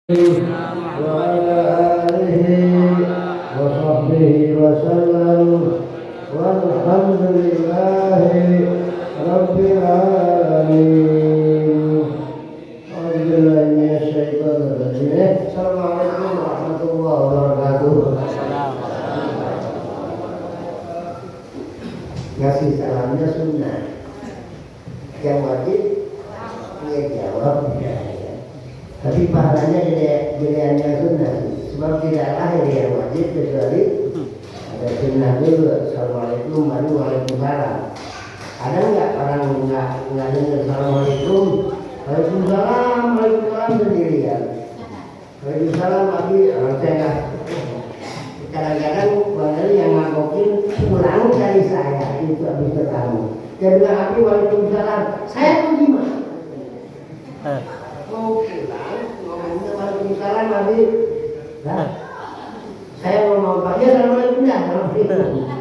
وعلى آله وصحبه وسلم والحمد لله رب العالمين. أعوذ بالله من الشيطان الرجيم. السلام عليكم ورحمة الله وبركاته. Ngasih salamnya sunnah, yang wajib dia jawab ya. Tapi pahalanya jadiannya sunnah, sebab tidak lahir yang wajib kecuali ada sunnah dulu. Assalamualaikum baru waalaikumsalam. Ada nggak orang nggak dengar assalamualaikum, waalaikumsalam, waalaikumsalam sendirian. Waalaikumsalam tapi orang saya kadang-kadang banyak yang ngakokin pulang dari saya itu habis ketemu. Dia bilang tapi waalaikumsalam, saya tuh gimana? Mau pulang, ngomongnya waalaikumsalam habis. Nah, saya ngomong Pak ya assalamualaikum dah,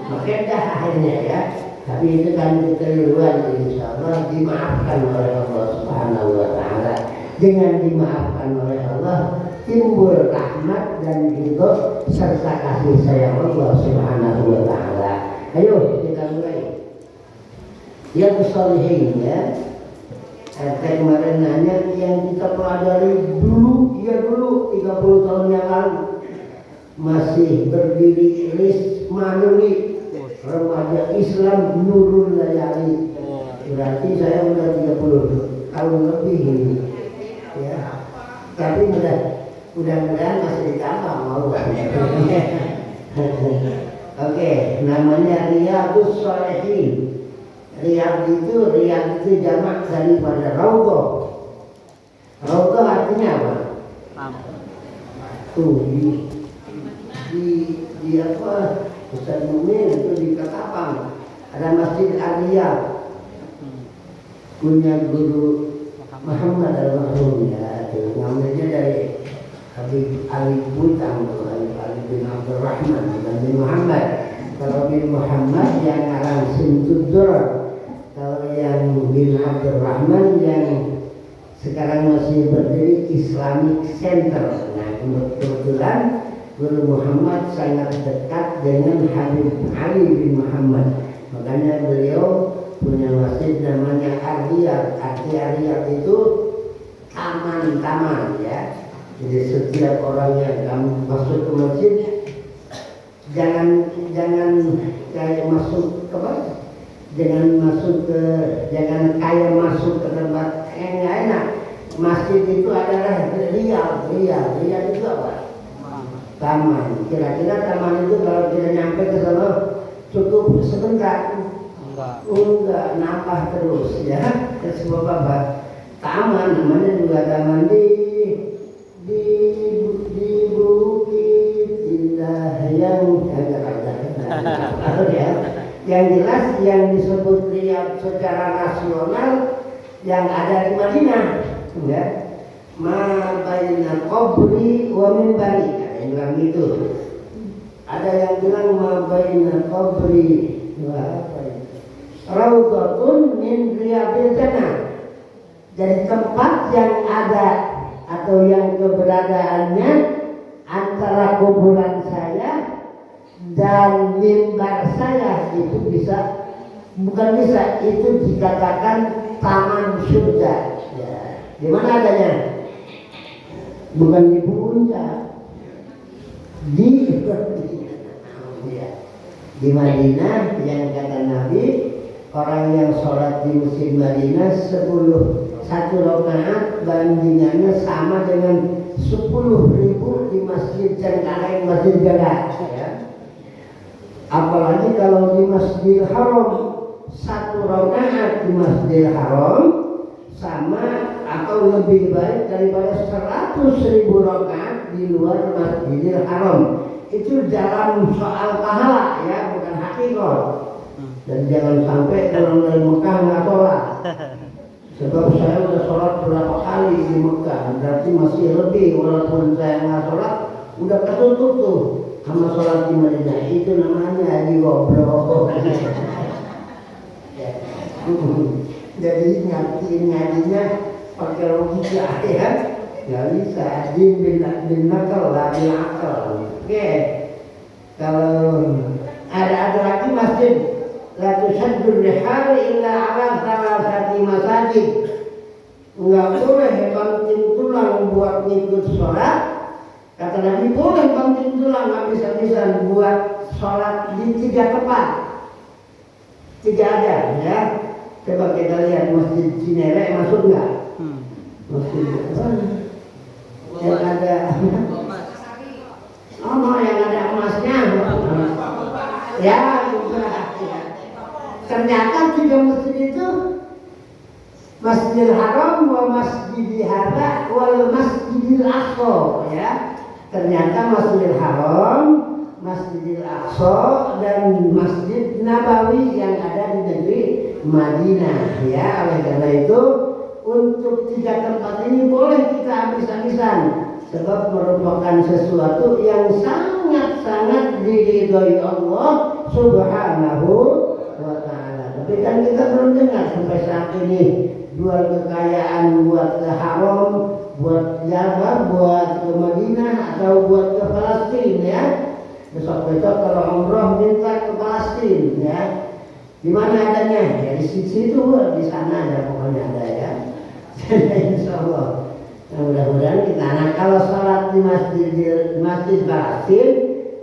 makanya dah akhirnya ya. Tapi itu kan kekeliruan, insyaallah dimaafkan oleh Allah Subhanahu Wa Taala. Dengan dimaafkan oleh Allah timbul rahmat dan ridho serta kasih sayang Allah Subhanahu Wa Taala. Ayo kita mulai. Yang sholihin ya. Saya kemarin nanya yang kita pelajari dulu, iya dulu 30 tahun yang lalu masih berdiri Risma Nuri, remaja Islam Nurul Layali. Berarti saya udah 30 tahun lebih ini. Ya. Tapi mudah-mudahan masih ditambah mau. Oke, namanya Riyadhus Shalihin. Riyadh itu jamak daripada raudhah. Raudhah artinya apa? Tuh di apa? Ustaz Mumin itu di Ketapang ada Masjid Ar-Riyadh punya guru Muhammad Al-Mahrum ya, itu namanya dari Habib Ali Butang, Ali bin Abdurrahman bukan bin Muhammad. Kalau bin Muhammad yang ngarang Simtudur, kalau yang bin Abdurrahman yang sekarang masih berdiri Islamic Center. Nah kebetulan Guru Muhammad sangat dekat dengan Habib Ali bin Muhammad, makanya beliau punya masjid namanya Ar-Riyadh. Ar-Riyadh itu taman-taman ya. Jadi setiap orang yang masuk ke masjid jangan kayak masuk ke apa? Jangan kayak masuk ke tempat yang nggak enak. Masjid itu adalah Riyadh itu apa? Taman. Kira-kira taman itu kalau kita nyampe ke sana cukup sebentar? Enggak, nambah terus ya. Sebab apa? Taman namanya juga taman di Bukit Indah yang yang jelas yang disebut Riyadh secara nasional yang ada di Madinah ya. Ma baina qabri wa minbari, yang bilang gitu. Ada yang bilang ma baina qabri wa raudhatun min riyadil jannah. Jadi tempat yang ada atau yang keberadaannya antara kuburan saya dan mimbar saya itu itu dikatakan taman surga ya. Di mana adanya? Bukan di puncak, di Madinah, yang kata Nabi orang yang sholat di Masjid Madinah 1 rakaat bandingannya sama dengan 10.000 di Masjid Cengkareng, Masjid Gadah ya. Apalagi kalau di Masjidil Haram 1 rakaat di Masjidil Haram sama atau lebih baik daripada 100.000 rakaat di luar Masjidil Haram. Itu dalam soal pahala ya, bukan hakikat. Dan jangan sampai orang dari Mekah nggak sholat. Sebab saya udah sholat berapa kali di Mekah, berarti masih lebih. Walaupun saya nggak sholat, udah ketutup tuh sama sholat di Madinah. Itu namanya haji goblok. Jadi ngajinya pakai logika ya. nggak bisa. Din bin nakal lah, bin akal. Oke. Kalau ada lagi masjid la tusaddu rihal illa ala salasati masajid. Enggak boleh banting tulang buat ngikut sholat. Kata Nabi boleh banting tulang habis-habisan buat sholat di 3 tempat. 3 ada ya. Coba kita lihat masjid Cinere masuk nggak? Masjid yang ada yang ada emasnya. Ya, ternyata 3 masjid itu Masjidil Haram wa Masjidil Hadza wal Masjidil Aqsa ya. Ternyata Masjidil Haram, Masjidil Aqsa dan Masjid Nabawi yang ada di negeri Madinah ya. Oleh karena itu untuk 3 tempat ini boleh kita habis-habisan sebab merupakan sesuatu yang sangat-sangat diridhoi Allah Subhanahu wa ta'ala. Tapi kan kita belum dengar sampai saat ini jual kekayaan buat ke Haram, buat Jawa, buat ke Madinah atau buat ke Palestina ya. Besok-besok kalau umroh minta ke Palestina ya. Di mana adanya? Ya di situ, di sana ada pokoknya ada ya. Insya Allah. Nah, mudah-mudahan kita. Nah kalau sholat di masjid Palestina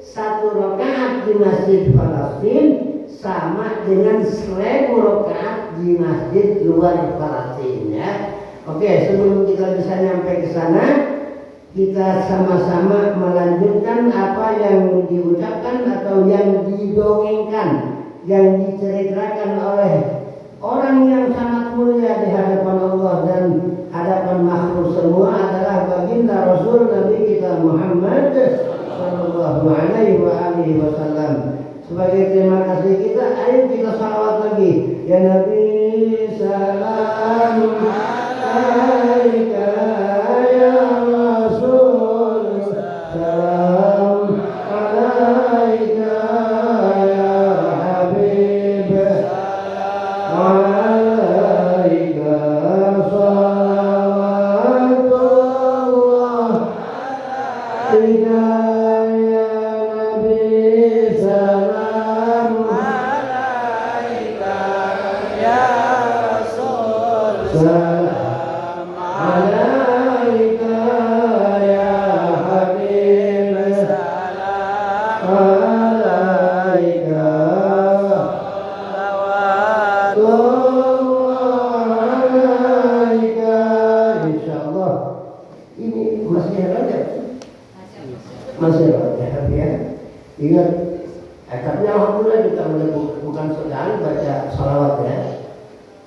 1 rakaat di masjid Palestina sama dengan 1000 rakaat di masjid luar Palestina ya. Oke, sebelum kita bisa nyampe ke sana, kita sama-sama melanjutkan apa yang diucapkan atau yang didongengkan, yang diceritakan oleh orang yang sangat mulia di hadapan Allah dan hadapan makhluk semua adalah baginda Rasul Nabi kita Muhammad sallallahu alaihi wasallam. Sebagai terima kasih kita, ayo kita salawat lagi. Ya Nabi salam alaika ya Rasul salam alaika ya Habib alaika salawatullah alaika ya Nabi salam alaika ya Rasul salam alaika ya Habib salam alaika alaika. Insyaallah ini masih ada. Masih ada ya. Ingat, tapi alhamdulillah kita bukan sedang baca salawat ya.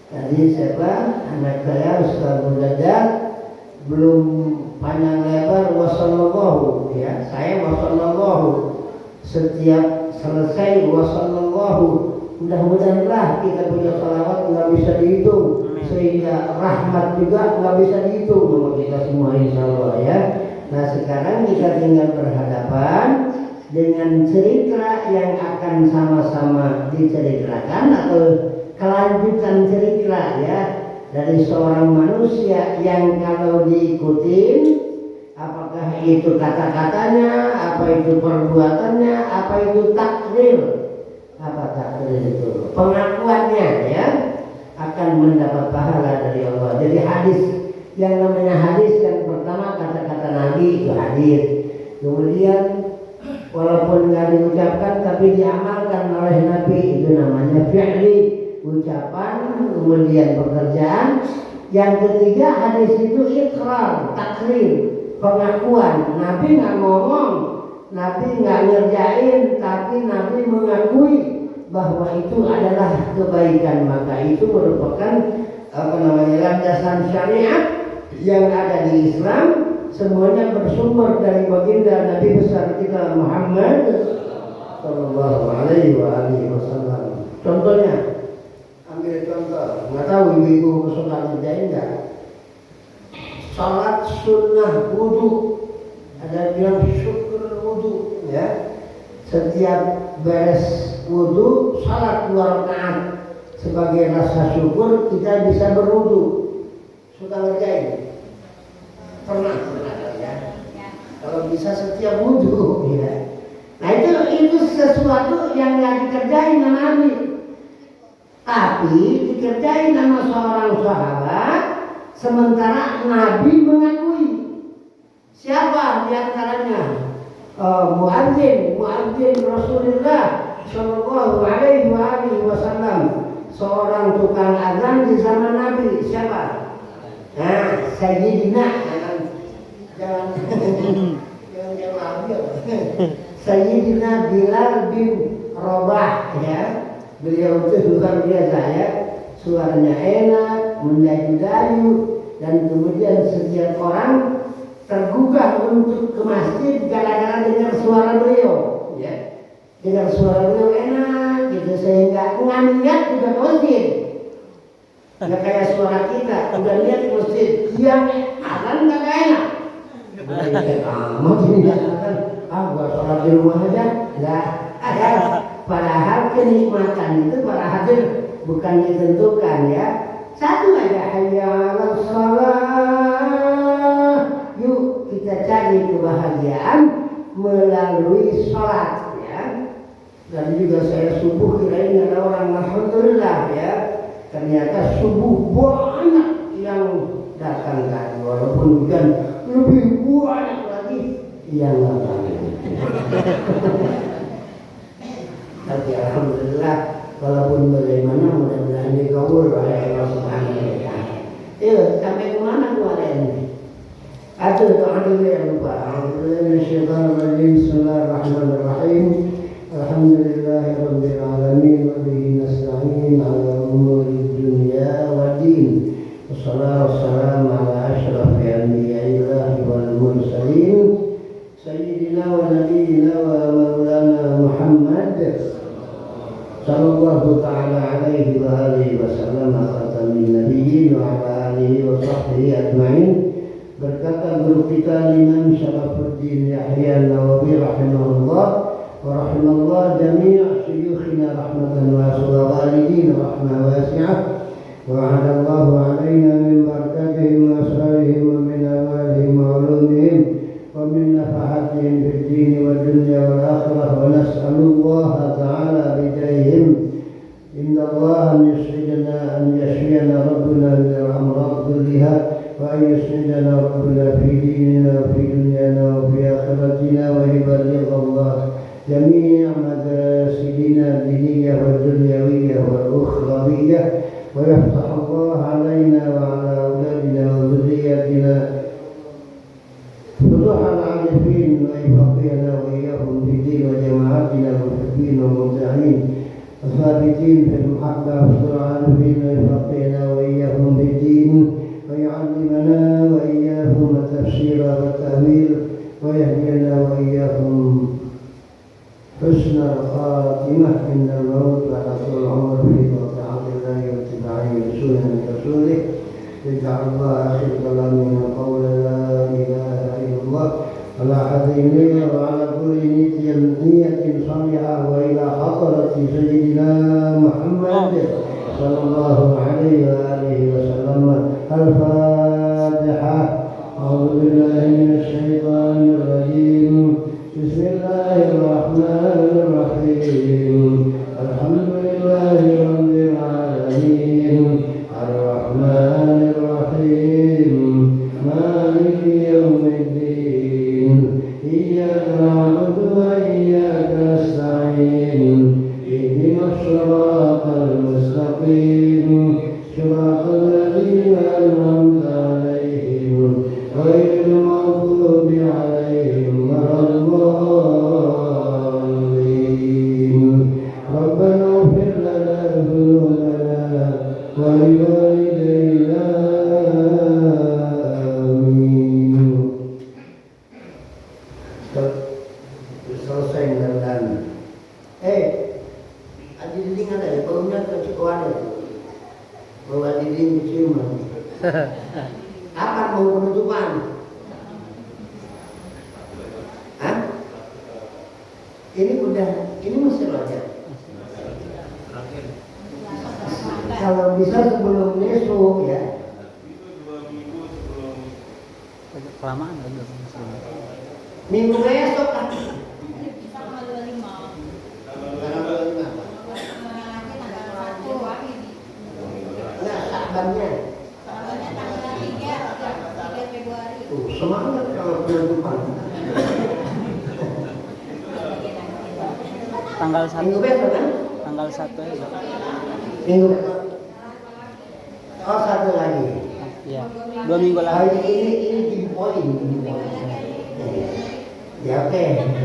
Tadi anak saya Ustaz Mudaddar belum panjang lebar wasallallahu ya. Saya wasallallahu setiap selesai wasallallahu mudah-mudahanlah kita punya salawat nggak bisa dihitung sehingga rahmat juga nggak bisa dihitung sama kita semua insyaallah ya. Nah sekarang kita tinggal berhadapan dengan cerita yang akan sama-sama diceritakan atau kelanjutan cerita ya dari seorang manusia yang kalau diikutin apakah itu kata-katanya, apa itu perbuatannya, apa itu takdir, apa takdir itu pengakuannya ya akan mendapat pahala dari Allah. Jadi hadis yang namanya hadis yang pertama kata-kata Nabi itu hadis. Kemudian walaupun nggak diucapkan tapi diamalkan oleh Nabi itu namanya fi'li, ucapan kemudian pekerjaan. Yang ketiga hadis itu ikrar, takrir, pengakuan. Nabi nggak ngomong, Nabi nggak ngerjain, tapi Nabi mengakui bahwa itu adalah kebaikan. Maka itu merupakan landasan syariat yang ada di Islam. Semuanya bersumber dari baginda Nabi besar kita Muhammad sallallahu alaihi wasallam. Contohnya, ambil contoh, nggak tahu ibu-ibu suka ngerjain nggak? Salat sunnah wudu, ada bilang syukur wudu, ya. Setiap beres wudu, salat 2 rakaat sebagai rasa syukur kita bisa berwudu. Suka ngerjain? Pernah? kalau bisa setiap wudhu ya. Nah itu sesuatu yang gak dikerjain sama Nabi, tapi dikerjain sama seorang sahabat, sementara Nabi mengakui. Siapa diantaranya? Muadzin Rasulullah Shallallahu Alaihi Wasallam, seorang tukang azan di zaman Nabi. Siapa? Nah, Sayyidina, jangan ambil. Sayyidina Bilal bin Rabah ya. Beliau itu luar biasa ya. Suaranya enak, mendayu-dayu, dan kemudian setiap orang tergugah untuk ke masjid gara-gara dengar suara beliau ya. Dengar suara beliau enak gitu, sehingga nggak niat juga ke masjid. Nggak kayak suara kita, udah niat ke masjid, yang azan nggak enak. Amat ini azan, gua sholat di rumah aja, nggak ada. Padahal kenikmatan itu para hadir bukan ditentukan ya. Satu aja, hayya 'alas shalah. Yuk kita cari kebahagiaan melalui sholat ya. Dan juga saya subuh kirain ada orang, alhamdulillah ya. Ternyata subuh banyak yang datang kan, walaupun hujan lebih banyak lagi yang datang. Tapi alhamdulillah, walaupun bagaimana mudah-mudahan dikabul oleh Allah Subhanahu wa taala. Sampai kemana kemarin? Aduh, ta'adil yang lupa. Bismillahirrahmanirrahim. Alhamdulillahirabbil alamin wa bihi nasta'in 'ala umuri dunya waddin. Wassalatu wassalamu ala asyrafil anbiya'i wal mursalin. Sayyidina wa nabiyyina wa maulana Muhammad sallallahu ta'ala alaihi wa alihi wa sallam, khatamin nabiyyin wa ala alihi wa sahbihi ajma'in. Berkata guru kita Imam Syarafuddin Yahya An-Nawawi rahimahullah wa rahimallah jami' syuyukhina rahmatan wasi'ah wa walidina rahmah wasi'ah wa a'adallahu alaina min barakatihim wa asrarihim wa min amalihim wa ulumihim wa min nafahatihim fid din wa dunya wal akhirah, wa nas'alullaha ta'ala bidayhim inna Allah an yashfiyana rabbuna min al-amrad kulliha wa an yus'idana rabbuna fi dinina wa fi dunyana wa fi akhiratina wa yuballigh Allah jami' maqasidina diniyah wa dunyawiyah wa ukhrawiyah wa yaftah Allah alaina wa ala auladina wa dhurriyyatina futuhal arifin wa yafaqihana wa iyyahum bid-din wa jama'atina muhibbin wa muta'in الثابتين في المحبة والسرعان فيما يفقهنا وإياهم بالدين ويعلمنا وإياهم التفسير والتأويل ويهدينا وإياهم حسن الخاتمة إن الموت بعد طول العمر في طاعة الله واتباع رسوله يجعل الله آخر كلامنا قول لا إله إلا الله على حديثنا وعلى كل نية صالحة وإلى حضرة سيدنا محمد صلى الله عليه وآله وسلم. الفاتحة. أعوذ بالله من الشيطان الرجيم. بسم الله الرحمن الرحيم. الحمد لله رب العالمين الرحمن الرحيم مالك يوم الدين إياك نعبد وإياك نستعين اهدنا الصراط المستقيم صراط الذين أنعمت عليهم غير المغضوب عليهم ولا الضالين. ربنا اغفر لنا ذنوبنا ولوالدينا آمين. Selesai dengan Haji Diding ada ya, baunya ke Cikoada bawa Diding ciuman. Apa mau penutupan? Hah? Ini masih wajar. Kalau bisa sebelum besok ya. Kelamaan lagi. Minggu besok kan. Sabannya. Semangat kalau penutupan. Tanggal 1. Minggu besok kan? Tanggal 1 aja. Minggu besok. Oh, satu lagi. Iya. 2 minggu lagi. Ini di poin. Ya oke.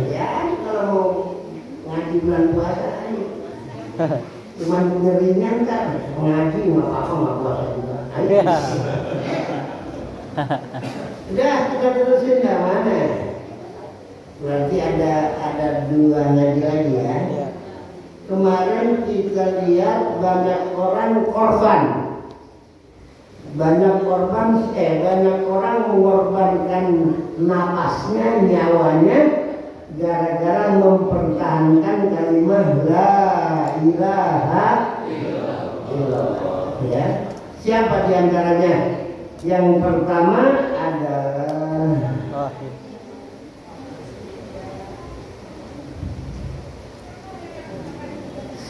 Ya kalau mau ngaji bulan puasa aja. Cuman ngeringan kan ngaji nggak apa-apa nggak puasa juga. Ayo. Udah kita terusin dah mana? Berarti ada 2 ngaji lagi ya. Iya. Kemarin kita lihat banyak orang korban. Banyak orang mengorbankan napasnya, nyawanya gara-gara mempertahankan kalimat la ilaha illallah. Ya. Siapa di antaranya? Yang pertama adalah Wahid.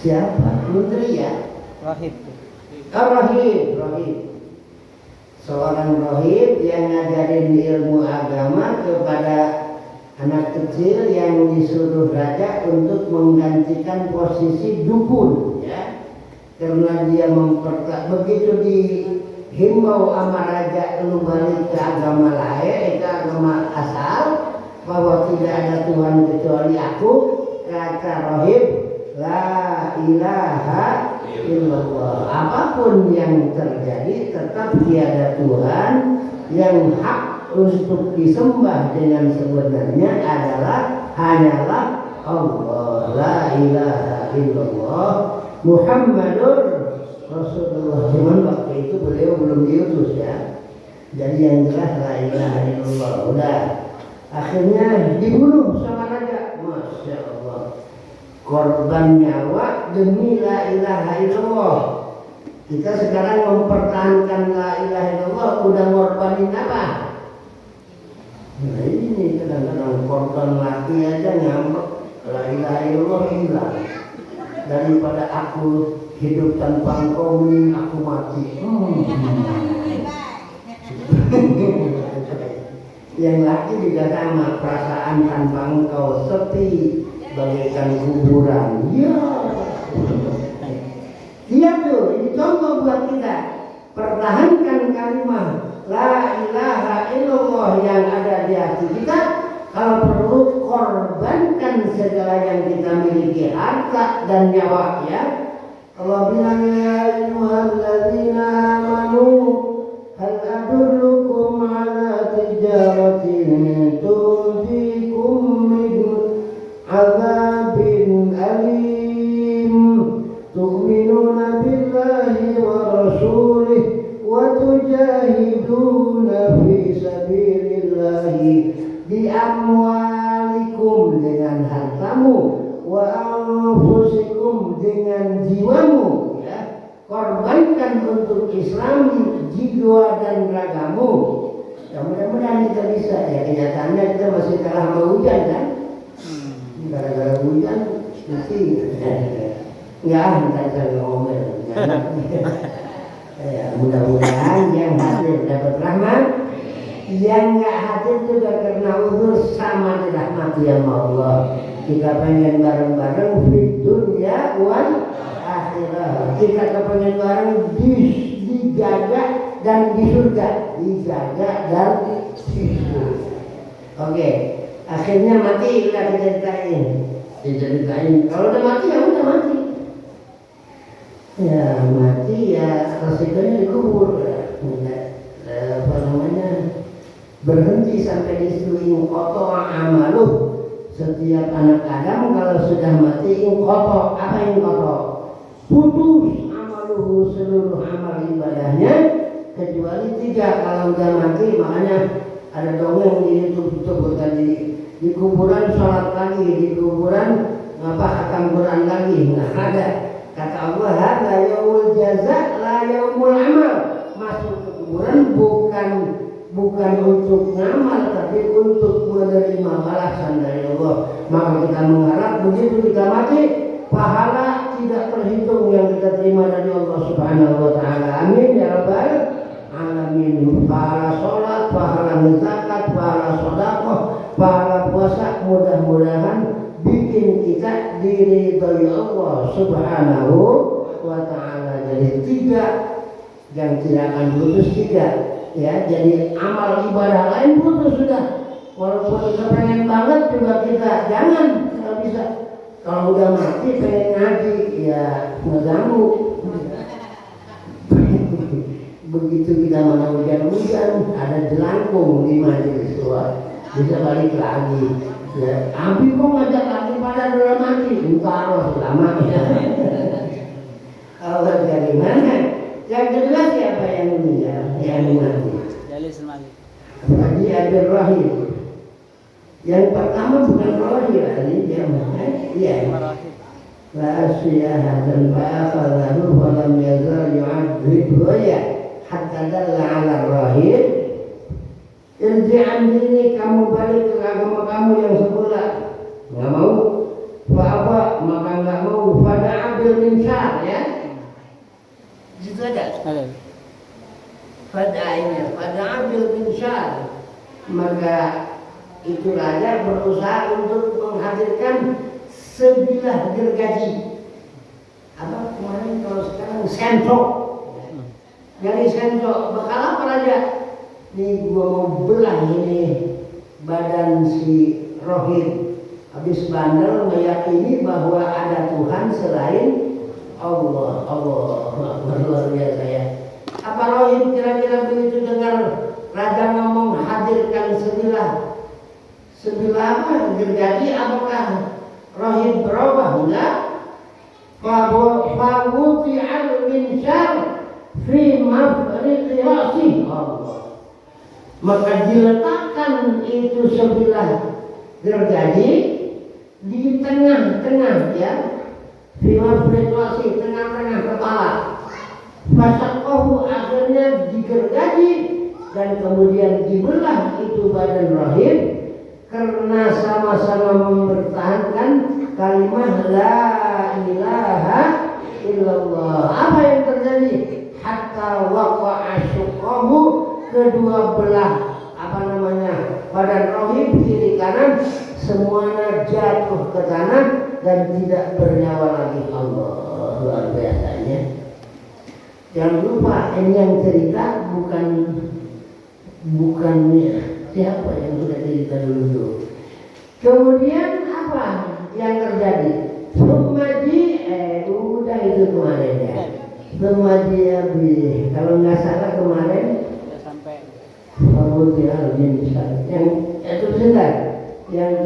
siapa? Menteri ya? Wahid. Rohib. Seorang rohib yang ngajarin ilmu agama kepada anak kecil yang disuruh raja untuk menggantikan posisi dukun, ya. Karena dia begitu dihimbau sama raja lu balik ke agama lain, ke agama asal, bahwa tidak ada Tuhan kecuali aku, kata rohib, la ilaha illallah. Apapun yang terjadi tetap tiada Tuhan yang hak untuk disembah dengan sebenarnya hanyalah Allah. La ilaha illallah Muhammadur Rasulullah. Cuman waktu itu beliau belum diutus ya. Jadi yang jelas la ilaha illallah. Udah. Akhirnya dibunuh sama raja. Masya Allah. Korban nyawa demi la ilaha illallah. Kita sekarang mempertahankan la ilaha illallah udah ngorbanin apa? Nah ini kadang-kadang korban laki aja ngambek la ilaha illallah hilang. Daripada aku hidup tanpa engkau mending aku mati. Yang laki juga sama, perasaan tanpa engkau sepi bagaikan kuburan. Ya. Lihat tuh, ini contoh buat kita. Pertahankan kalimat la ilaha illallah yang ada di hati kita. Kalau perlu korbankan segala yang kita miliki, harta dan nyawa ya. Allah bilang ya ayyuhalladzina amanu hal adullukum ala tijaratin tunjikum min azabin alim tu'minuna billahi wa rasulih wa tujahiduna fi sabilillahi bi amwalikum dengan hartamu wa anfusikum dengan jiwamu ya. Korbankan untuk Islam jiwa dan ragamu. Ya, mudah-mudahan kita bisa ya. Kenyataannya kita masih kalah sama hujan kan. Gara-gara hujan nanti nggak nanti saya ngomel. Ya, mudah-mudahan yang hadir dapat rahmat, yang nggak hadir juga karena uzur sama dirahmati sama Allah. Kita pengen bareng-bareng di dunia wal akhirah. Kita kepengen bareng dijaga dan di surga, dijaga dan di surga. Oke, akhirnya mati udah diceritain. Kalau udah mati ya udah mati. Ya mati ya resikonya dikubur. Apa namanya? Berhenti sampai disuruh kotor amaluh. Setiap anak Adam kalau sudah mati kotor. Apa yang kotor? Putus amaluhu, seluruh amal ibadahnya kecuali 3. Kalau udah mati makanya ada dongeng di YouTube tadi, di kuburan sholat lagi, di kuburan khatam Quran lagi. Nggak ada. Kata Allah, la yaumul jaza, la yaumul amal. Masuk ke kuburan bukan untuk ngamal tapi untuk menerima balas balasan dari Allah. Maka kita mengharap begitu kita mati, pahala tidak terhitung yang kita terima dari Allah Subhanahu wa taala. Amin ya rabbal alamin. Pahala sholat, pahala zakat, pahala sedekah, pahala puasa, mudah-mudahan bikin kita diridhoi Allah Subhanahu wa taala. Jadi 3 yang tidak akan putus 3. Ya, jadi amal ibadah lain putus sudah. Walaupun kita pengen banget juga kita jangan kalau bisa. Kalau udah mati pengen ngaji ya ngeganggu. Begitu kita mana hujan-hujan ada jelangkung di majelis tua bisa balik lagi. Ya, Abi kok ngajak lagi pada udah mati. Entar lama ya. Allah dari mana? Yang kedua siapa yang meninggal? Yang mati. Jalis mati. Haji Abdul Rahim. Yang pertama bukan Rahim, dia mati. Iya. Fa'asyiah dan fa'akadahu walam yazal yu'adhibhu ya hatta dalla ala Rahim. Irji'an dini, kamu balik ke agama kamu yang semula. Nggak mau? Fa'aba, maka nggak mau. Fada'a bil minsyar ya. Situ ada. Pada ambil minsyar, maka itu raja berusaha untuk menghadirkan sebilah gergaji. Apa kemarin kalau sekarang sensok, dari sensok bekal apa raja? Nih gua mau belah ini badan si Rohim. Habis bandel meyakini bahwa ada Tuhan selain Allah luar biasa ya. Apa Rohim kira-kira begitu dengar raja ngomong hadirkan sebilah apa gergaji, apakah Rohim berubah? Enggak. Fawuti al-minsyar fi mafriqi ra'si Allah. Maka diletakkan itu sebilah gergaji di tengah-tengah ya. Bima frekuensi tengah-tengah kepala. Fasakohu akhirnya digergaji dan kemudian dibelah itu badan Rahim karena sama-sama mempertahankan kalimat la ilaha illallah. Apa yang terjadi? Hatta waqa'a syuqahu, kedua belah badan Rahim kiri kanan semuanya jatuh ke tanah dan tidak bernyawa lagi. Allah luar biasanya. Jangan lupa ini yang cerita bukan siapa yang sudah cerita dulu. Kemudian apa yang terjadi? Sumaji udah itu kemarin ya. Sumaji kalau nggak salah kemarin sampai yang itu sudah. Yang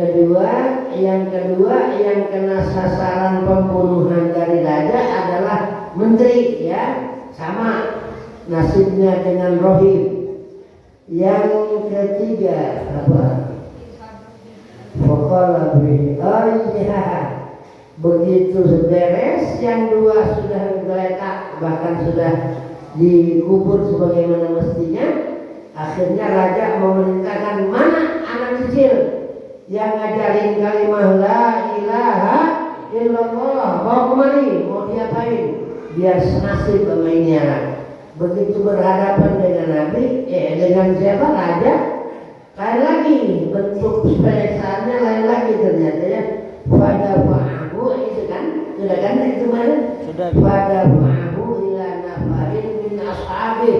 kedua yang kena sasaran pembunuhan dari raja adalah menteri ya, sama nasibnya dengan Rohim. Yang ketiga apa? Faqala bi begitu beres yang dua sudah digeletak bahkan sudah dikubur sebagaimana mestinya. Akhirnya raja memerintahkan mana anak kecil yang ngajarin kalimah la ilaha illallah, bawa kemari, mau diapain? Biar senasib sama ini anak. Begitu berhadapan dengan Nabi, dengan siapa? Raja. Lain lagi, bentuk penyeksaannya lain lagi ternyata ya. Pada fa'ahu itu kan, sudah kan itu mana? Sudah. Pada fa'ahu ila nafarin min ashabi.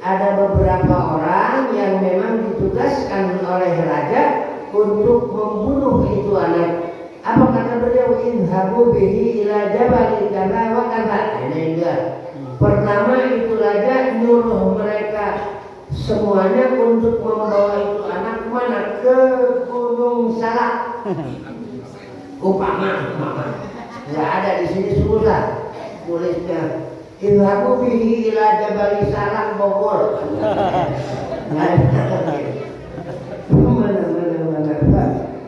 Ada beberapa orang yang memang ditugaskan oleh raja untuk membunuh itu anak. Apa kata beliau? Inhabu bihi ila jabal kaza wa kaza. Ini enggak. Pertama itu raja nyuruh mereka semuanya untuk membawa itu anak kemana? Ke Gunung Salak. Upama. Enggak ada di sini susah tulisnya. Inhabu bihi ila jabal Salak Bogor.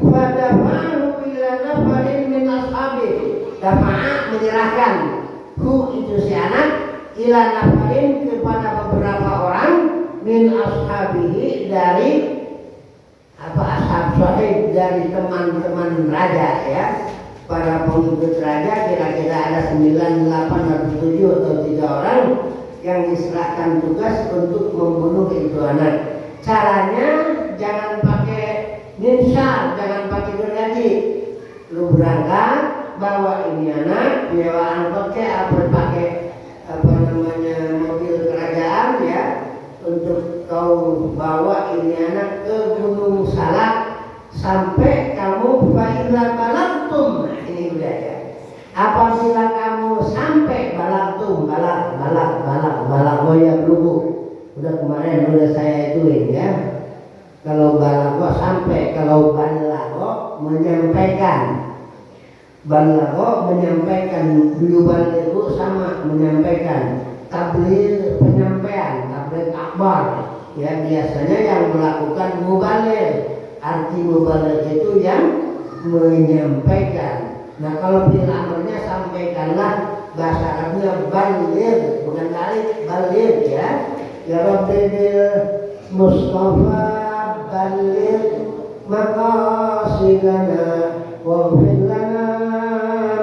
Pada mahu ila nafarin min ashabi. Dafa'a menyerahkan itu si anak ila nafarin kepada beberapa orang min ashabihi dari ashab sahih dari teman-teman raja ya, para pengikut raja kira-kira ada 9, 8 atau 7 atau 3 orang yang diserahkan tugas untuk membunuh itu anak. Caranya jangan pakai ninsar, jangan pakai gergaji. Lu berangkat bawa ini anak, nyewa angkot kayak pakai mobil kerajaan ya, untuk kau bawa ini anak ke Gunung Salak sampai kamu fa'ila balagtum. Nah, ini udah ya. Apabila kamu sampai balagtum, balak goya berubuk. Udah kemarin udah saya ituin ya. Kalau balago sampai, kalau balago menyampaikan. Balago menyampaikan, balago sama menyampaikan. Tabligh penyampaian, tabligh akbar. Ya biasanya yang melakukan mubaligh. Arti mubaligh itu yang menyampaikan. Nah kalau fi'il amrnya sampaikanlah, bahasa Arabnya baligh, bukan balik, baligh ya. Ya Rabbi bil Mustafa baligh maqasidana waghfir lana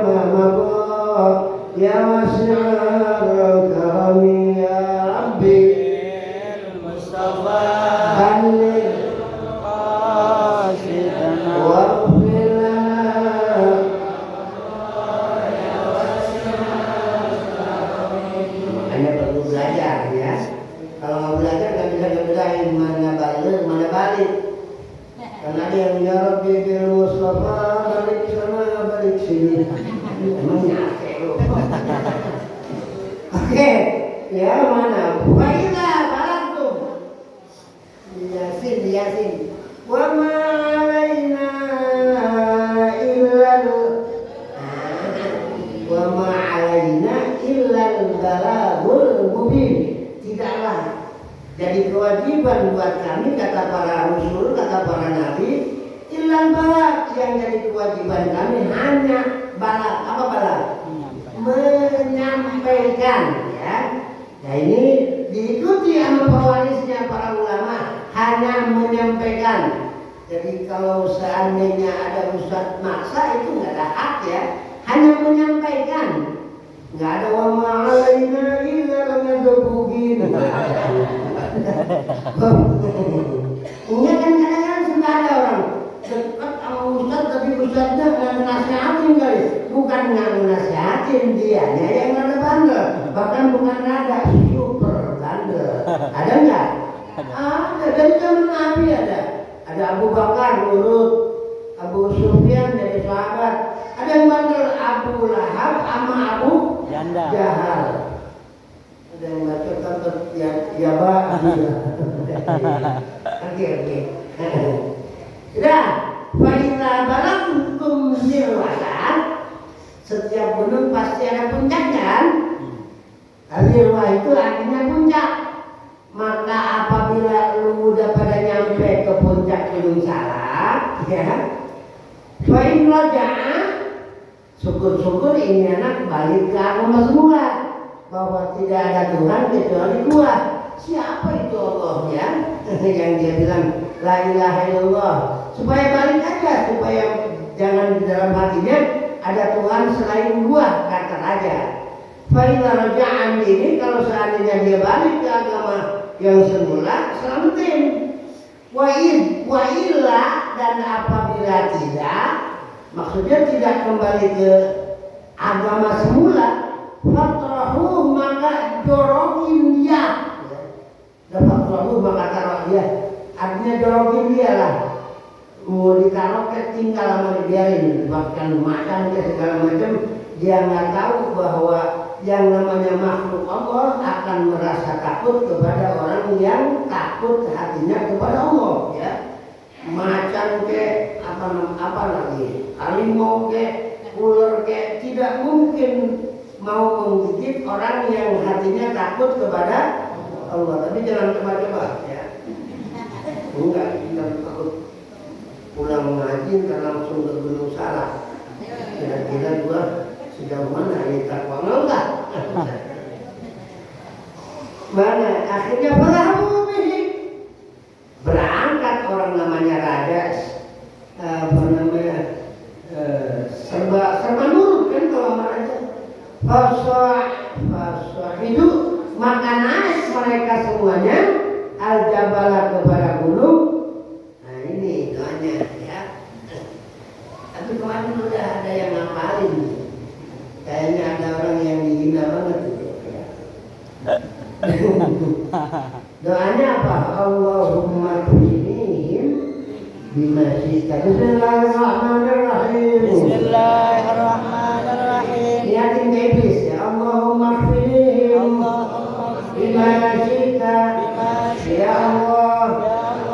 ma mada ya wasi'al karami ya Rabbi bil Mustafa baligh maqasidana waghfir lana. Makanya perlu belajar ya. Kalau mau belajar nggak bisa ngebedain mana balik, mana balik. Karena ada yang ya Rabbi bil Mustafa balik sana balik sini. Emang nyate lu. Oke, ya mana? Baiklah, balang tuh. Yasin. Wa ma alaina illa wa ma alaina illa al-balagul mubin. Tidaklah jadi kewajiban buat kami, kata para rasul, kata para nabi, ilal balak, yang jadi kewajiban kami hanya balak. Apa balak? Menyampaikan ya. Nah ini diikuti sama pewarisnya para ulama, hanya menyampaikan. Jadi kalau seandainya ada ustadz maksa itu nggak ada hak ya, hanya menyampaikan. Nggak ada wa ma'alaina illa al-madzbugin. Enggak kan kadang-kadang sudah ada orang dekat sama ustaz tapi ustaznya nggak nasihatin kali. Bukan nggak nasihatin, dianya yang rada bandel. Bahkan bukan rada, super bandel. Ada nggak? Ada, dari zaman Nabi ada. Ada Abu Bakar nurut, Abu Sufyan dari sahabat. Ada yang bandel Abu Lahab sama Abu Jahal. Ada yang baca tempat ya Pak. Oke. Sudah, fa'ila balagtum zirwatan. Setiap gunung pasti ada puncaknya kan? Zirwah itu artinya puncak. Maka apabila lu udah pada nyampe ke puncak Gunung Salak, ya, fa'in raja'a, syukur-syukur ini anak balik ke agama semula, bahwa tidak ada Tuhan kecuali Gua. Siapa itu Allah ya? Yang dia bilang la ilaha illallah. Supaya balik aja, supaya jangan di dalam hatinya ada Tuhan selain Gua, kata raja. Fa'ila raja'an ini kalau seandainya dia balik ke agama yang semula, selamatin. Wa'illa dan apabila tidak, maksudnya tidak kembali ke agama semula, fatrahu maka dorokin dia. Dan fatrahu maka taruh dia. Artinya dorokin dia lah. Mau ditaruh ke tinggal sama dibiarin, bahkan makan ke segala macam. Dia nggak tahu bahwa yang namanya makhluk Allah akan merasa takut kepada orang yang takut hatinya kepada Allah ya. Macan ke apa lagi, harimau ke, ular ke, tidak mungkin mau menggigit orang yang hatinya takut kepada Allah. Tapi jangan coba-coba ya. Enggak, kita takut pulang mengaji dan langsung ke Gunung Salak. Kira-kira gua sejauh mana ini takwa enggak? Mana akhirnya berangkat orang namanya raja udah ada yang ngapalin. Kayaknya ada orang yang dihina banget gitu ya. Doanya apa? Allahumma kunihim bima syi'ta. Bismillahirrahmanirrahim. Bismillahirrahmanirrahim. Niatin ke iblis ya. Allahumma kunihim bima syi'ta. Ya Allah,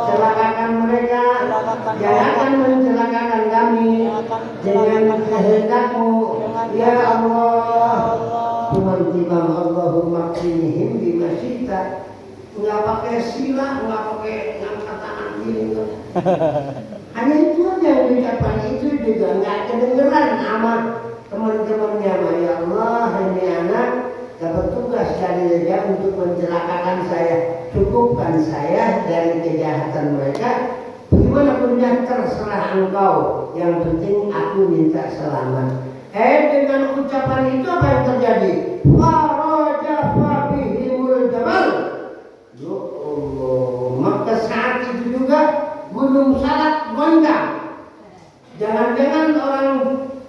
celakakan mereka, jangan mencelakakan kami dengan kehendak-Mu. Ya Allah, Tuhan Allahumma kunihim bima syi'ta. Nggak pakai sila, nggak pakai ngangkat tangan gini. Hanya itu aja yang diucapkan, itu juga nggak kedengeran sama teman-temannya. Ya Allah, ini anak dapat tugas dari Raja untuk mencelakakan saya, cukupkan saya dari kejahatan mereka. Bagaimanapun terserah Engkau, yang penting aku minta selamat. Dengan ucapan itu apa yang terjadi? Farajafa bihimul jabal. Ya Allah, maka saat itu juga gunung Salat goncang. Jangan-jangan orang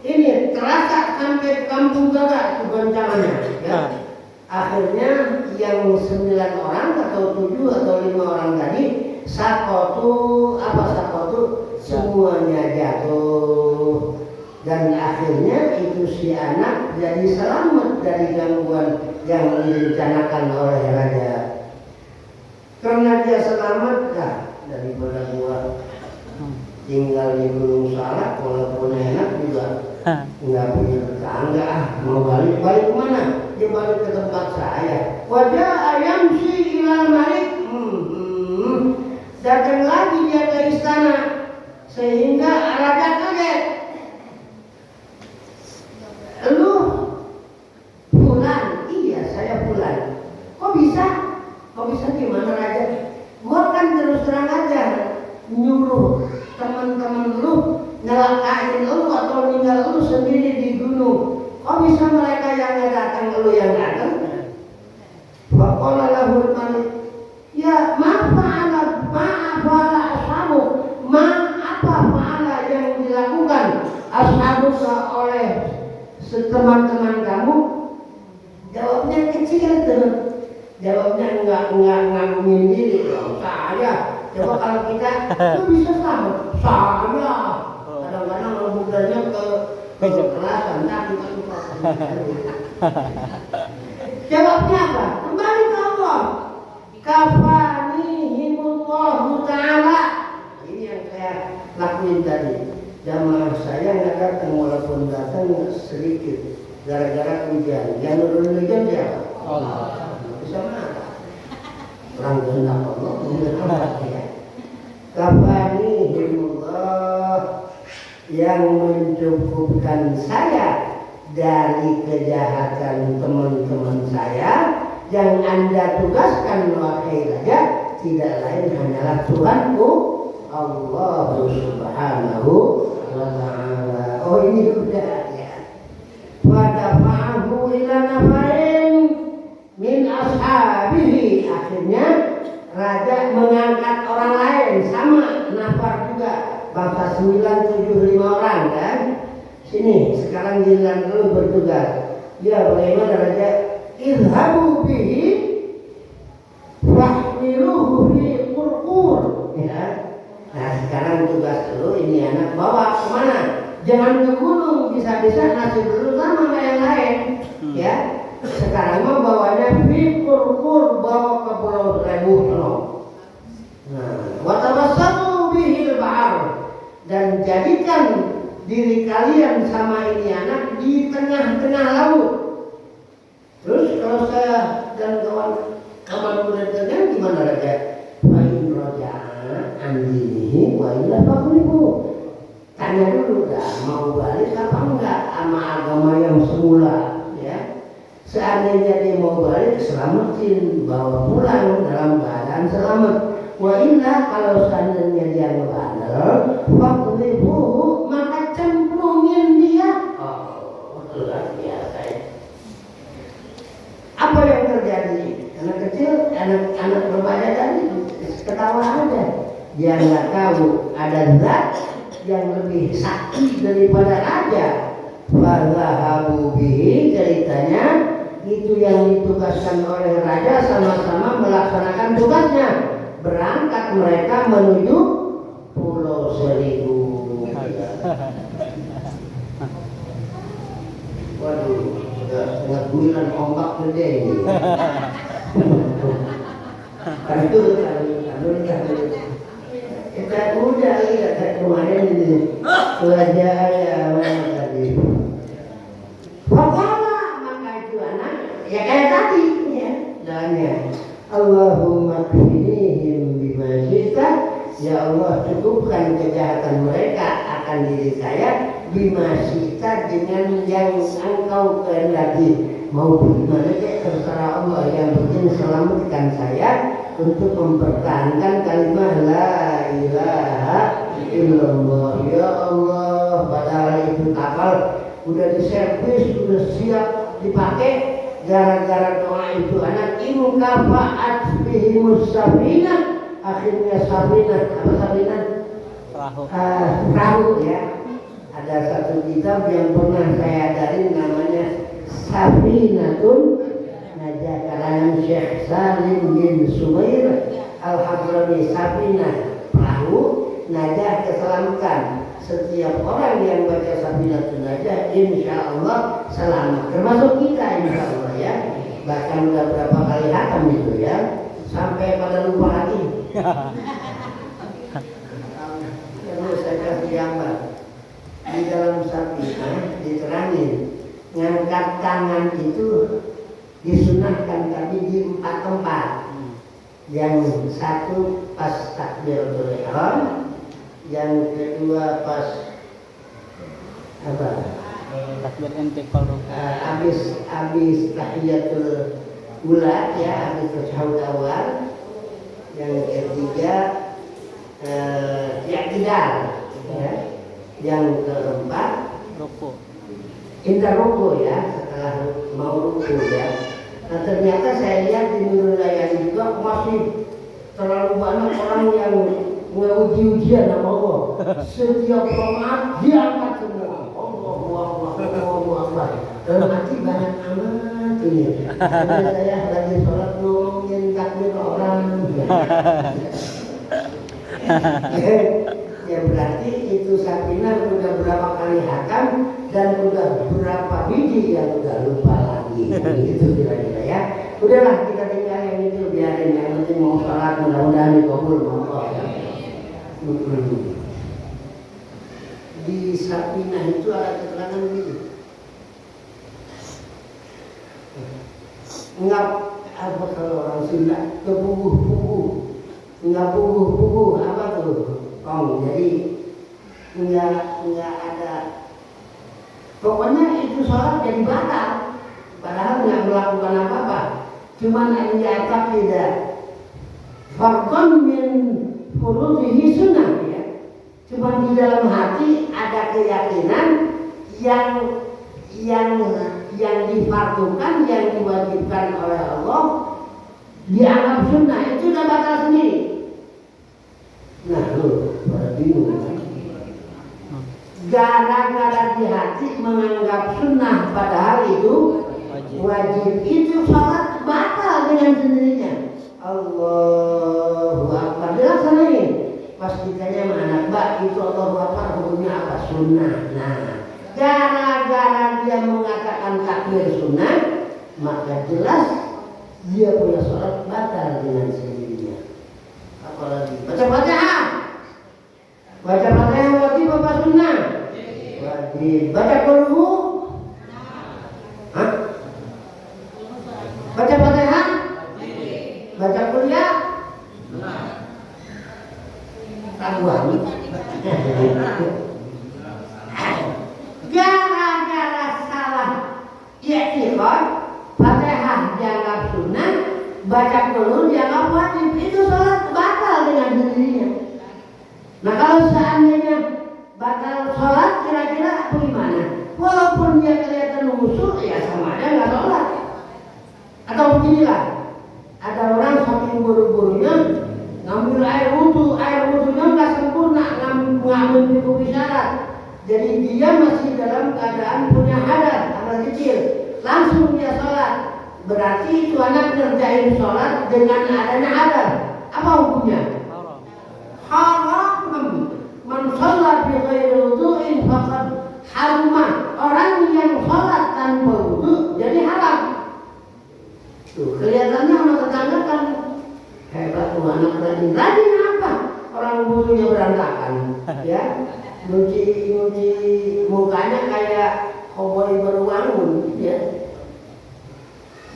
ini terasa sampai kampung Gaga itu goncangannya. Ya. Akhirnya yang 9 orang atau 7 atau 5 orang tadi sakotu semuanya jatuh. Dan akhirnya itu si anak jadi selamat dari gangguan yang direncanakan oleh raja. Karena dia selamat daripada gua tinggal di gunung Salat, walaupun enak juga nggak punya tetangga. Mau balik kemana? Dia balik ke tempat saya. Wajah ayam si ilal malik. Datang lagi dia ke istana sehingga raja kaget. Lu Fulan? Iya, saya Fulan. Kok bisa gimana raja? Gua kan terus terang aja nyuruh teman-teman lu nyelakain lu atau ninggal lu sendiri di gunung. Kok bisa mereka yang datang lu yang datang? Faqala lahul malik, ya apa fa'ala yang dilakukan ashabuka oleh teman-teman kamu? Jawabnya kecil tuh. Jawabnya enggak ngagumin diri loh. Saya. Coba kalau kita itu bisa selamat. Saya. Kadang-kadang mudahnya ke kelasan. Jawabnya apa? Kembali ke Allah. Kafanihimullahu ta'ala. Ini yang saya lakuin tadi. Jamaah saya nggak datang, walaupun datang sedikit gara-gara hujan. Yang nurunin hujan siapa? Allah. Bisa mana? Orang kehendak Allah kemudian apa ya? Kafanihimullah, yang mencukupkan saya dari kejahatan teman-teman saya. Yang Anda tugaskan wahai raja tidak lain hanyalah Tuhanku Allah Subhanahu wa ta'ala. Oh, ini sudah ya. Wa dafa'ahu ila nafarin min ashabihi. Akhirnya raja mengangkat orang lain, sama nafar juga, bangsa 975 orang kan. Sini sekarang giliran lu bertugas. Ya, bagaimana raja? Idhabu bihi wahmiluhu fi qurqur. Ya. Nah, sekarang tugas lu ini anak bawa kemana? Jangan ke gunung, bisa-bisa nasib dulu sama yang lain. Ya. Sekarang mau bawanya fi qurqur, bawa ke Pulau Seribu sono. Nah, wa tawassatu bihil bahr, dan jadikan diri kalian sama ini anak di tengah-tengah laut. Terus kalau saya dan kawan muda-muda gimana raja? Fa'in roja'a andinihi wa illa faqribu. Tanya dulu dah, mau balik apa enggak sama agama yang semula, ya. Seandainya dia mau balik, selamatin, bawa pulang dalam keadaan selamat. Wa illa, kalau seandainya dia ngebandel, faqribu, maka cemplungin dia. Oh, luar biasa ya. Apa yang terjadi? Anak kecil, anak remaja tadi ketawa aja. Dia nggak tahu ada zat yang lebih sakti daripada raja. Fadhahabu bihi, ceritanya itu yang ditugaskan oleh raja sama-sama melaksanakan tugasnya. Berangkat mereka menuju Pulau Seribu. Waduh, udah ngeguyuran ombak gede ini. Itu kita udah lihat kemarin ini wajah tadi. Pokoknya maka itu anak ya kayak tadi ya doanya. Allahumma kfinihim bima syi'ta, ya Allah cukupkan kejahatan mereka akan diri saya bima syi'ta dengan yang engkau kehendaki. Mau bagaimana terserah Allah, yang penting selamatkan saya untuk mempertahankan kalimat la ilaha illallah. Ya Allah, padahal itu kapal udah diservis, sudah siap dipakai. Gara-gara doa itu anak ibu kafaat bihimus safinah, akhirnya safinah, apa safinah? Perahu ya. Ada satu kitab yang pernah saya adarin namanya Safinatun Najah, karangan Syekh Salim bin Sumair Al-Hadrami. Safinah, perahu, Najah, keselamatan. Setiap orang yang baca Safinatun Najah insya Allah selamat, termasuk kita insya Allah ya. Bahkan udah berapa kali hatam itu ya, sampai pada lupa lagi. Terus saya kasih gambar di dalam Safinah diterangin ngangkat tangan itu disunahkan tapi di 4 tempat. Yang satu pas takbiratul ihram, yang kedua pas apa? Takbir intiqal. Habis tahiyatul ula ya, habis tasyahud awal. Yang ketiga i'tidal ya. Yang keempat Ruku. indah ruku ya, setelah mau ruku ya. Nah ternyata saya lihat di Nurul Layani juga masih terlalu banyak orang yang uji-ujian sama Allah. Setiap rakaat diangkat semua. Allahu Akbar. Dan nanti banyak amat ini. Karena saya lagi sholat ngomongin takbir orang. Ya berarti itu Safinah udah berapa kali hakam dan udah berapa biji yang udah lupa lagi. Itu kira-kira ya. Udahlah kita tinggal yang itu, biarin, yang penting mau sholat mudah-mudahan dikabul sama Allah ya. Di Safinah itu ada keterangan begini. Ngap apa kalau orang Sunda, kepuguh-puguh. Ngap puguh-puguh apa tuh? Jadi enggak ada. Pokoknya itu sholat jadi batal. Padahal nggak melakukan apa-apa. Cuman dianggap tidak fardhon min furudhihi sunnah ya. Cuman di dalam hati ada keyakinan yang difardukan, yang diwajibkan oleh Allah dianggap sunnah, itu sudah batal sendiri. Nah lu pada bingung kan? Gara-gara di hati menganggap sunnah padahal itu wajib, itu sholat batal dengan sendirinya. Allahu Akbar dilaksanain. Pas ditanya sama anak, Mbak itu Allahu Akbar hukumnya apa? Sunnah. Nah, gara-gara dia mengatakan takbir sunnah, maka jelas dia punya sholat batal dengan sendirinya. Apalagi baca Fatihah. Baca Fatihah wajib apa sunnah? Wajib. Baca Qul. Hah? Baca Fatihah? Baca Qul ya? Tabuhan. Gara-gara salah i'tiqad, Fatihah dianggap sunnah, baca Qul dianggap wajib, itu sholat batal dengan sendirinya. Nah kalau seandainya batal sholat kira-kira bagaimana? Walaupun dia kelihatan khusyuk ya sama aja nggak sholat. Atau beginilah, ada orang saking buru-burunya ngambil air wudhunya nggak sempurna, ngambil piku bisa Jadi dia masih dalam keadaan punya hadas, anak kecil, langsung dia sholat. Berarti itu anak ngerjain sholat dengan adanya hadas. Apa hukumnya? Haram. Man sholat bi ghairi wudu'in faqad haruma. Orang yang sholat tanpa wudu jadi haram. Tuh, kelihatannya sama tetangga kan hebat tuh anak rajin. Rajin apa? Orang wudunya berantakan, ya. Nyuci mukanya kayak koboi baru bangun, ya.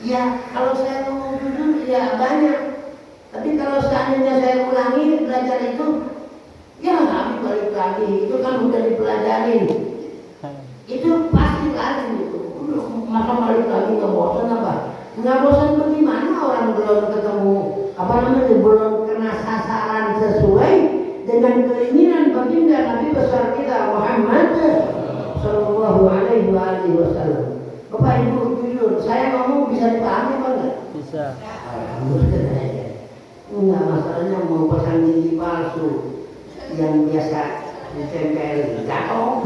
Ya, kalau saya mau jujur ya banyak. Tapi kalau seandainya saya ulangi belajar itu, ya kami balik lagi. Itu kan udah dipelajarin. Itu pasti lagi itu. Masa balik lagi nggak bosan apa? Nggak bosan bagaimana orang belum ketemu belum kena sasaran sesuai dengan keinginan baginda Nabi besar kita Muhammad Sallallahu Alaihi Wasallam. Bapak Ibu jujur, saya ngomong bisa dipahami apa enggak? Bisa. Alhamdulillah. Enggak, masalahnya mau pasang gigi palsu yang biasa ditempel jatuh.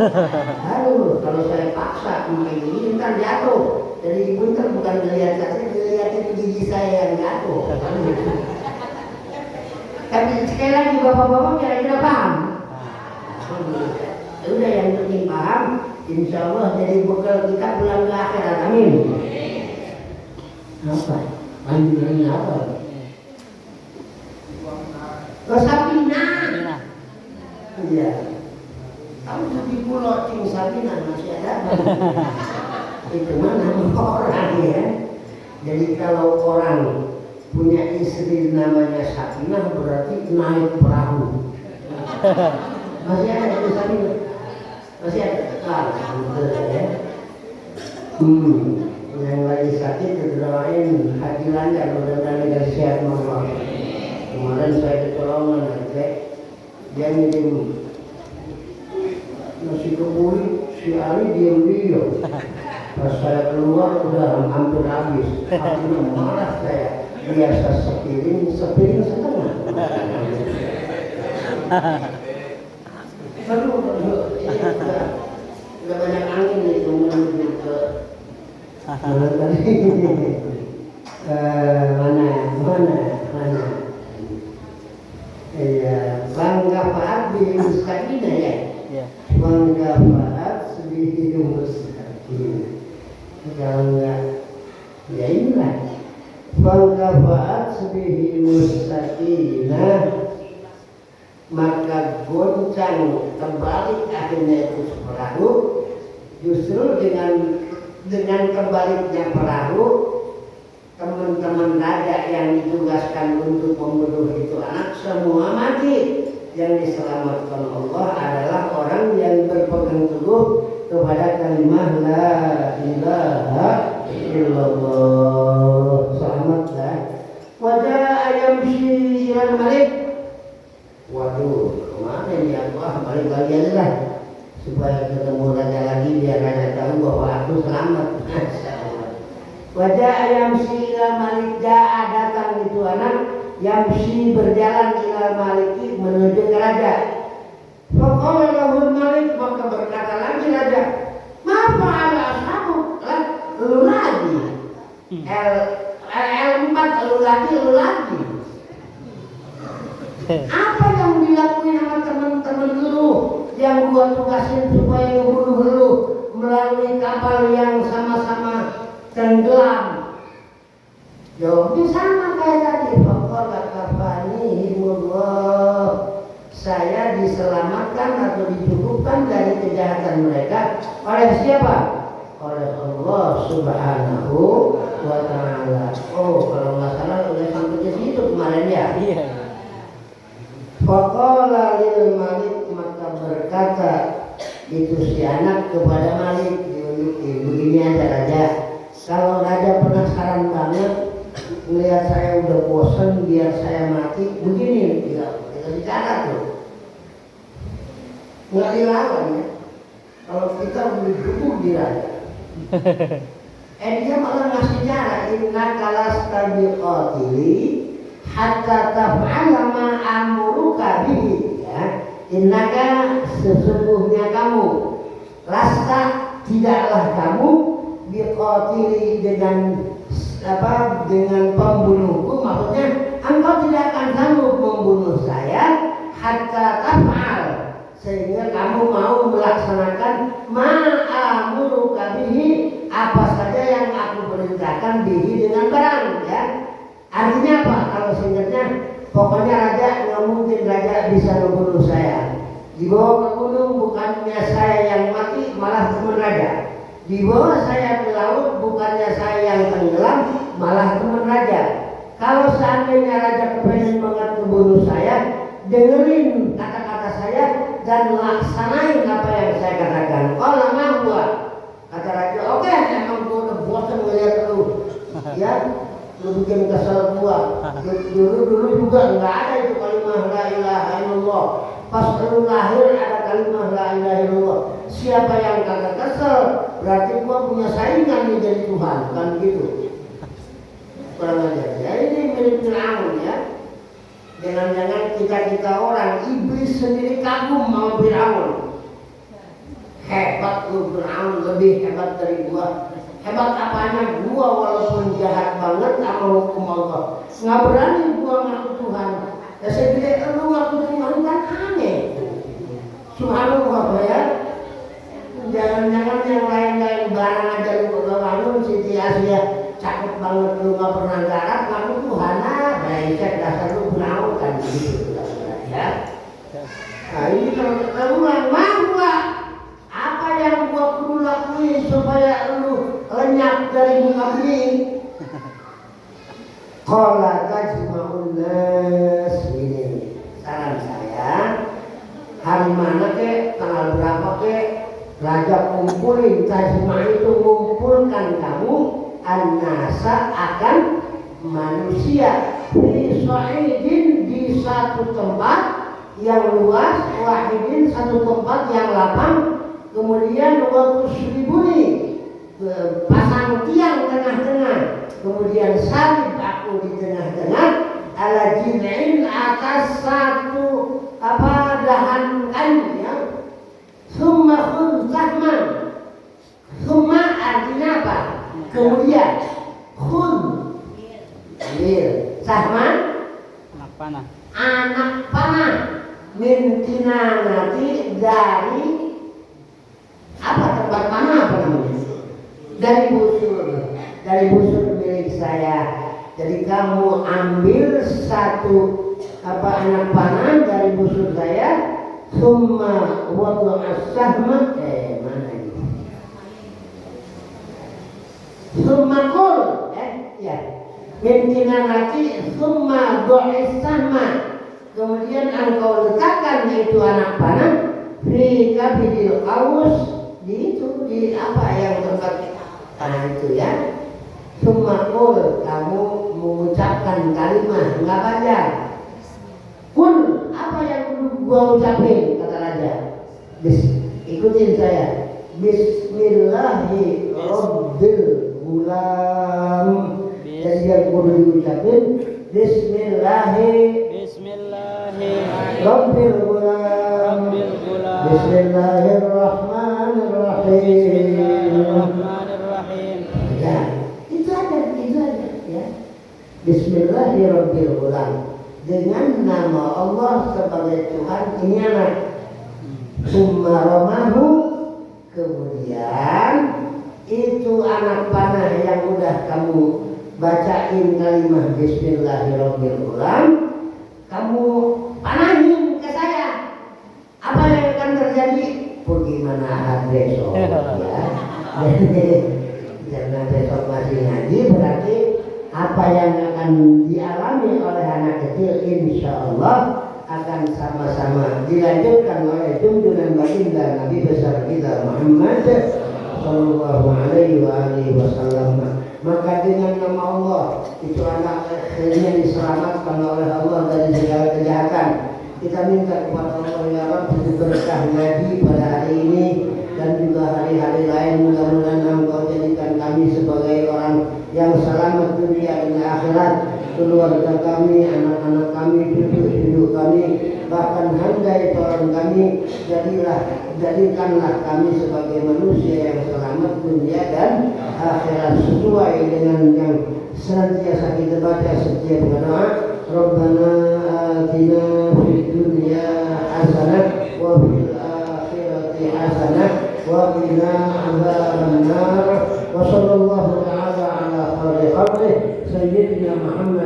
Aduh, kalau saya paksa pakai gigi kan jatuh. Jadi ibu kan bukan melihat saya, melihat itu gigi saya yang jatuh. Tapi sekali lagi bapak-bapak kira-kira paham? Udah yang penting paham, insya Allah jadi bekal kita pulang ke akhirat. Amin. Apa? Amin apa? Sapina. Iya. Kamu di pulau Cing Sapina masih ada? Itu mana orang ya? Jadi kalau orang punya istri namanya Sapina berarti naik perahu. Masih ada itu Sapina? Masih ada? Alhamdulillah ya. Yang lagi sakit doain haji lancar, mudah-mudahan dikasih sehat Allah. Kemarin saya ketolongan aja, dia ngirim nasi kebuli, si Ali diam-diam. Pas saya keluar udah hampir habis. Akhirnya marah saya. Biasa sepiring setengah. Aduh, udah banyak angin itu menuju ke mana. Iya, bangga Pak di Mustakina ya. Bangga Pak di Mustakina. Kalau enggak, ya inilah. Bangga Pak di Mustakina. Maka goncang terbalik akhirnya itu perahu. Justru dengan terbaliknya perahu, teman-teman raja yang ditugaskan untuk membunuh itu anak semua mati. Yang diselamatkan Allah adalah orang yang berpegang teguh kepada kalimat la ilaha illallah. Selamatlah. Wajah ayam si Iran Malik. Waduh, kemana ini Allah? Balik lagi aja lah, supaya ketemu raja lagi biar raja tahu bahwa aku selamat. Wajah Yamsi ila Malik, datang itu anak Yamsi berjalan ila Maliki menuju ke raja. Faqala lahul Malik, maka berkata lagi raja, ma fa'ala ashabu? Lu lagi L4 lu lagi apa yang dilakuin sama teman-teman lu yang gua tugasin supaya ngebunuh lu melalui kapal yang sama-sama tenggelam? Jawabnya sama kayak tadi. Faqala kafanihimullah, saya diselamatkan atau dicukupkan dari kejahatan mereka oleh siapa? Oleh Allah Subhanahu wa ta'ala. Oh, kalau nggak salah udah sampai ke situ kemarin ya. Iya. Faqala lil Malik, maka berkata itu si anak kepada Malik, begini aja raja, kalau raja penasaran banget melihat saya udah bosan biar saya mati, begini ya, kita bicara tuh nggak dilawan ya. Kalau kita berdua di raja dia malah ngasih cara, inna kalasta biqatili hatta taf'ala ma amuruka bihi, ya. innaka sesungguhnya kamu, lasta tidaklah kamu, biqatili dengan pembunuhku, maksudnya engkau tidak akan sanggup membunuh saya hatta taf'al, sehingga kamu mau melaksanakan ma'amuruka bihi, apa saja yang aku perintahkan bihi dengan barang, ya. Artinya apa? Kalau singkatnya, pokoknya raja nggak mungkin raja bisa membunuh saya. Dibawa ke gunung bukannya saya yang mati, malah teman raja. Dibawa saya ke laut bukannya saya yang tenggelam, malah teman raja. Kalau seandainya raja kepengen banget membunuh saya, dengerin kata-kata saya dan laksanain apa yang saya katakan. Kalau mahwa, kata raja, oke, emang gua udah bosan ngeliat lu, ya, lu bikin kesel gua. Dulu juga nggak ada itu kalimat la ilaha illallah. Pas lu lahir ada kalimat la ilaha illallah. Siapa yang kagak kesel, berarti gua punya saingan nih jadi Tuhan, kan gitu. Kurang aja. Ya ini mirip Fir'aun, ya. Jangan-jangan kita orang, iblis sendiri kagum sama Fir'aun. Hebat lu Fir'aun, lebih hebat dari gua. Hebat apanya? Gua walaupun jahat banget sama hukum Allah, nggak berani gua ngaku Tuhan. Ya saya bilang lu ngaku Tuhan kan aneh. Subhanallah, ya. Jangan-jangan yang lain-lain barang aja lu bangun, Siti Asia cakep banget, lu nggak pernah garap, ngaku Tuhan. Cek dasar lu Fir'aun kan gitu, ya. Nah ini kalau kita ulang, mahwa, apa yang gua kudu lakuin supaya lu lenyap dari muka bumi? Qala tajma'un nas, ini saran saya, hari mana ke, tanggal berapa ke, raja kumpulin, tajma' itu ngumpulkan kamu, an-nasa akan manusia, fi sa'idin, di satu tempat yang luas, wahidin, satu tempat yang lapang, kemudian waktu seribuni, pasang tiang tengah-tengah, kemudian salib aku di tengah-tengah, ala jil'in, atas satu dahan kayu, ya. Summa khun sahman, summa artinya apa? Kemudian khun sahman, anak panah, min kinanati, dari apa, tempat panah apa namanya? Dari busur milik saya. Jadi kamu ambil satu anak panah dari busur saya, summa wadu'a sahma, mana ini? Summa kul, ya. Mimpinan nanti summa do'is sama, kemudian engkau letakkan itu anak panah fi kabidil qaus, di apa yang tempat panah itu, ya. Summa qul, kamu mengucapkan kalimat, enggak baca. Kun, apa yang gua ucapin, kata raja. Ikutin saya. Bismillahirrahmanirrahim. Jadi yang kudu diucapin Bismillahirrahmanirrahim. Bismillahirrahmanirrahim. Ya, itu ada, ya. Bismillahirrahmanirrahim. Dengan nama Allah sebagai Tuhan ini anak. Summa ramahu, kemudian itu anak panah yang udah kamu bacain kalimat Bismillahirrahmanirrahim, kamu panahin ke saya. Apa yang akan terjadi? Bagaimana hari besok, ya. Karena besok masih ngaji, berarti apa yang akan dialami oleh anak kecil insya Allah akan sama-sama dilanjutkan oleh junjungan baginda Nabi besar kita Muhammad Sallallahu Alaihi Wasallam. Maka dengan nama Allah itu anak akhirnya diselamatkan oleh Allah dari segala kejahatan. Kita minta kepada Allah, ya Rabbi, berkah ngaji pada hari ini dan juga hari-hari lain, mudah-mudahan Engkau jadikan kami sebagai orang yang selamat dunia dan akhirat. Keluarga kami, anak-anak kami, cucu-cucu kami, bahkan handai tolong kami, jadikanlah kami sebagai manusia yang selamat dunia dan akhirat sesuai dengan yang senantiasa kita baca setiap berdoa. Rabbana atina fid dunya hasanah wa fil akhirati hasanah wa qina adzabannar wa sallallahu ta'ala ala khairi khalqih sayyidina Muhammad